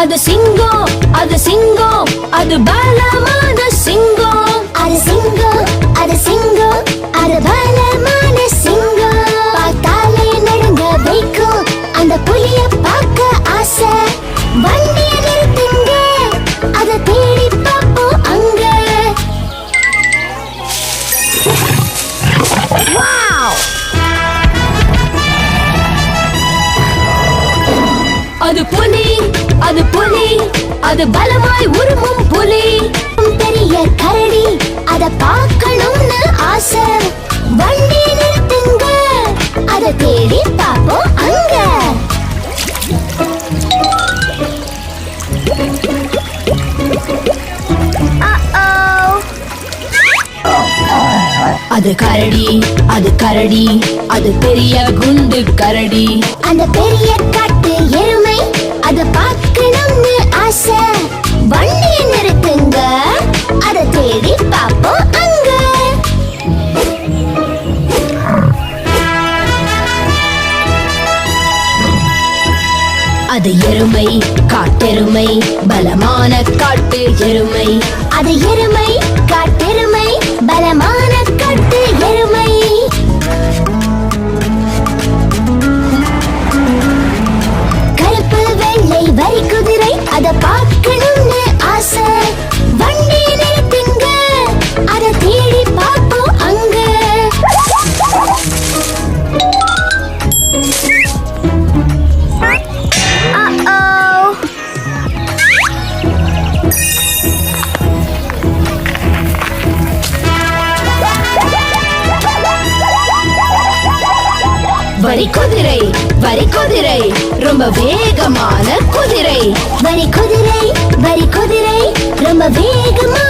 அது சிங்கம், அது சிங்கம், அது பலமான சிங்கம். அது சிங்கம், அது சிங்கம், அது பலமான சிங்கம். பார்த்தாலே நடுங்க வைக்கும் அந்த புலிய பார்க்க ஆசை. வண்டிய நிறுத்துங்க, அதை தேடி பார்ப்போம் அங்க. அது புலி, அது புலி, அது பலமாய் உருமும் புலி. பெரிய கரடி, அத பார்க்கணும்னு ஆசை. வண்டி நிறுத்துங்க, அத தேடி பார்ப்போம் அங்க. அது கரடி, அது கரடி, அது பெரிய குண்டு கரடி. அந்த பெரிய காட்டு எருமை, அத பார்க்கணும்னு ஆசை. வண்டிய நிறுத்துங்க, அத தேடி பார்ப்போம் அங்க. அது எருமை, காட்டெருமை, பலமான காட்டு எருமை. அது எருமை, காட்டெருமை, பலமான காட்டு எருமை. கருப்பு வெள்ளை வரி குதிரை, அத பார்க்கணும்னு ஆசை. வண்டி நிறுத்துங்க, அத தேடி பார்ப்போம் அங்க. வரி குதிரை, வரி குதிரை, ரொம்ப வேகமான குதிரை. வரி குதிரை, வரி குதிரை, ரொம்ப வேகமா